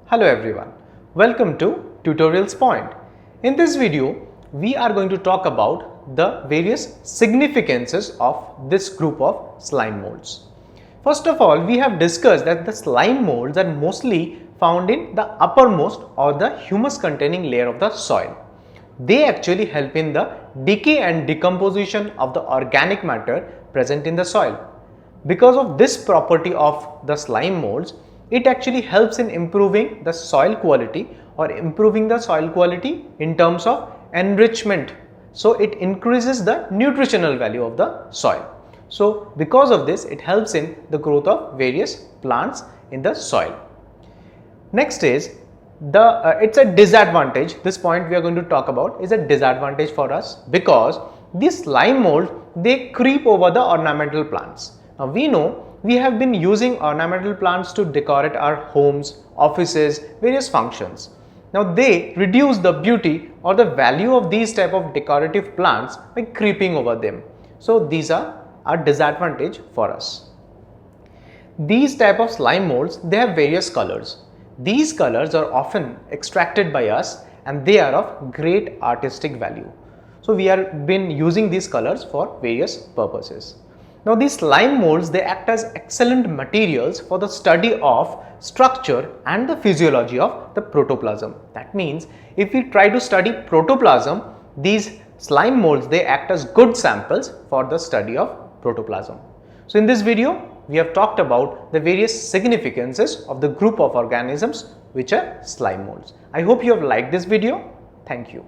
Hello everyone, welcome to TutorialsPoint. In this video, we are going to talk about the various significances of this group of slime molds. First of all, we have discussed that the slime molds are mostly found in the uppermost or the humus containing layer of the soil. They actually help in the decay and decomposition of the organic matter present in the soil. Because of this property of the slime molds, it actually helps in improving the soil quality or improving the soil quality in terms of enrichment. So it increases the nutritional value of the soil. So because of this, it helps in the growth of various plants in the soil. Next is it's a disadvantage. This point we are going to talk about is a disadvantage for us because these slime molds, they creep over the ornamental plants. Now we know we have been using ornamental plants to decorate our homes, offices, various functions. Now they reduce the beauty or the value of these type of decorative plants by creeping over them. So these are a disadvantage for us. These type of slime molds, they have various colors. These colors are often extracted by us and they are of great artistic value. So we have been using these colors for various purposes. Now these slime molds, they act as excellent materials for the study of structure and the physiology of the protoplasm. That means if we try to study protoplasm, these slime molds, they act as good samples for the study of protoplasm. So in this video, we have talked about the various significances of the group of organisms which are slime molds. I hope you have liked this video. Thank you.